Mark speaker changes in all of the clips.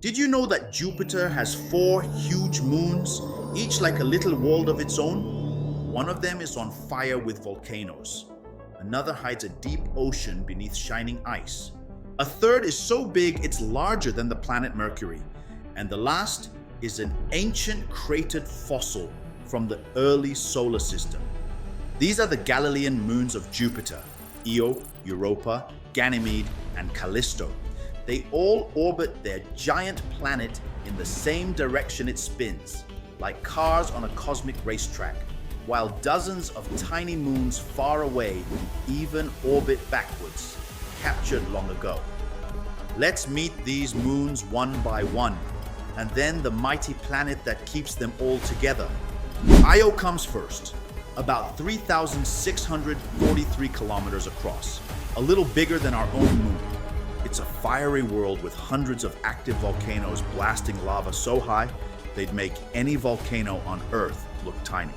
Speaker 1: Did you know that Jupiter has four huge moons, each like a little world of its own? One of them is on fire with volcanoes. Another hides a deep ocean beneath shining ice. A third is so big it's larger than the planet Mercury. And the last is an ancient cratered fossil from the early solar system. These are the Galilean moons of Jupiter: Io, Europa, Ganymede, and Callisto. They all orbit their giant planet in the same direction it spins, like cars on a cosmic racetrack, while dozens of tiny moons far away even orbit backwards, captured long ago. Let's meet these moons one by one, and then the mighty planet that keeps them all together. Io comes first, about 3,643 kilometers across, a little bigger than our own moon. It's a fiery world with hundreds of active volcanoes blasting lava so high they'd make any volcano on Earth look tiny.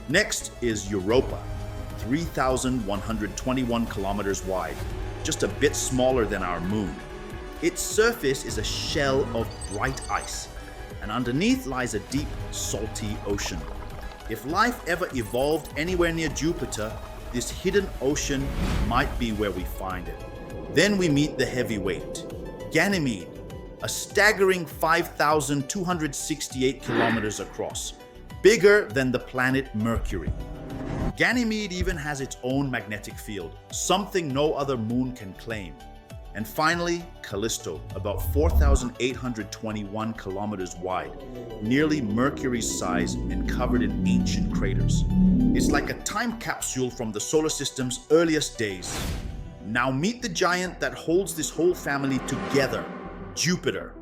Speaker 1: Next is Europa, 3,121 kilometers wide, just a bit smaller than our moon. Its surface is a shell of bright ice, and underneath lies a deep, salty ocean. If life ever evolved anywhere near Jupiter, this hidden ocean might be where we find it. Then we meet the heavyweight, Ganymede, a staggering 5,268 kilometers across, bigger than the planet Mercury. Ganymede even has its own magnetic field, something no other moon can claim. And finally, Callisto, about 4,821 kilometers wide, nearly Mercury's size and covered in ancient craters. It's like a time capsule from the solar system's earliest days. Now meet the giant that holds this whole family together, Jupiter.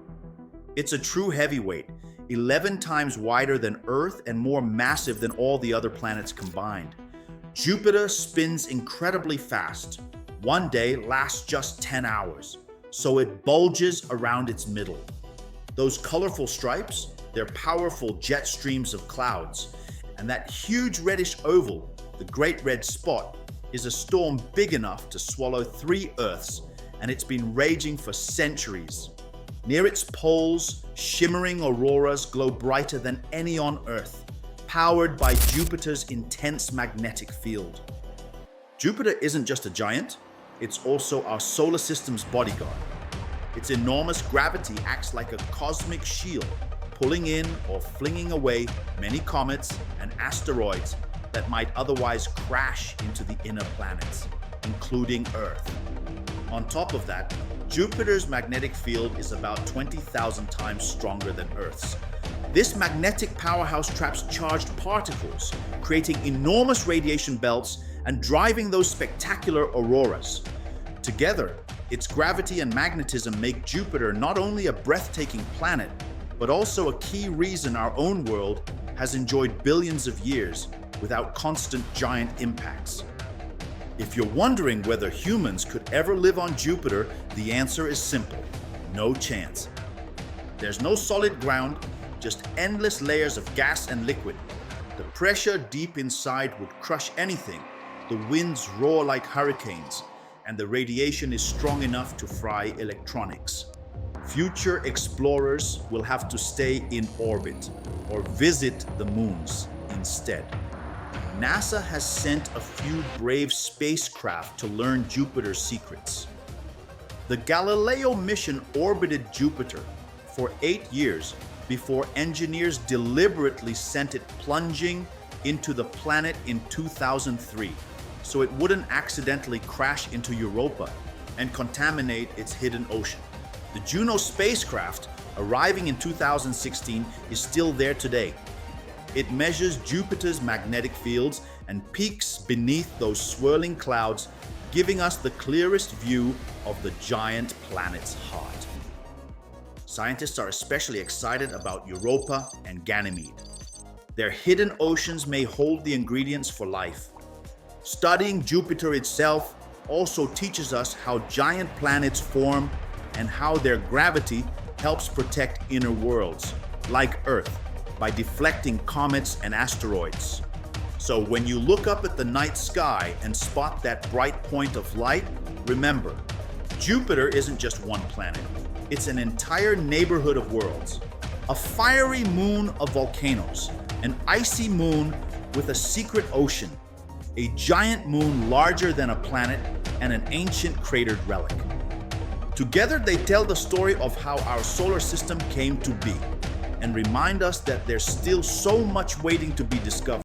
Speaker 1: It's a true heavyweight, 11 times wider than Earth and more massive than all the other planets combined. Jupiter spins incredibly fast. One day lasts just 10 hours, so it bulges around its middle. Those colorful stripes, they're powerful jet streams of clouds, and that huge reddish oval, the Great Red Spot, is a storm big enough to swallow 3 Earths, and it's been raging for centuries. Near its poles, shimmering auroras glow brighter than any on Earth, powered by Jupiter's intense magnetic field. Jupiter isn't just a giant, it's also our solar system's bodyguard. Its enormous gravity acts like a cosmic shield, pulling in or flinging away many comets and asteroids that might otherwise crash into the inner planets, including Earth. On top of that, Jupiter's magnetic field is about 20,000 times stronger than Earth's. This magnetic powerhouse traps charged particles, creating enormous radiation belts and driving those spectacular auroras. Together, its gravity and magnetism make Jupiter not only a breathtaking planet, but also a key reason our own world has enjoyed billions of years without constant giant impacts. If you're wondering whether humans could ever live on Jupiter, the answer is simple: no chance. There's no solid ground, just endless layers of gas and liquid. The pressure deep inside would crush anything. The winds roar like hurricanes, and the radiation is strong enough to fry electronics. Future explorers will have to stay in orbit or visit the moons instead. NASA has sent a few brave spacecraft to learn Jupiter's secrets. The Galileo mission orbited Jupiter for 8 years before engineers deliberately sent it plunging into the planet in 2003, so it wouldn't accidentally crash into Europa and contaminate its hidden ocean. The Juno spacecraft, arriving in 2016, is still there today. It measures Jupiter's magnetic fields and peeks beneath those swirling clouds, giving us the clearest view of the giant planet's heart. Scientists are especially excited about Europa and Ganymede. Their hidden oceans may hold the ingredients for life. Studying Jupiter itself also teaches us how giant planets form and how their gravity helps protect inner worlds, like Earth, by deflecting comets and asteroids. So when you look up at the night sky and spot that bright point of light, remember, Jupiter isn't just one planet. it's an entire neighborhood of worlds. A fiery moon of volcanoes, an icy moon with a secret ocean, a giant moon larger than a planet, and an ancient cratered relic. Together, they tell the story of how our solar system came to be and remind us that there's still so much waiting to be discovered.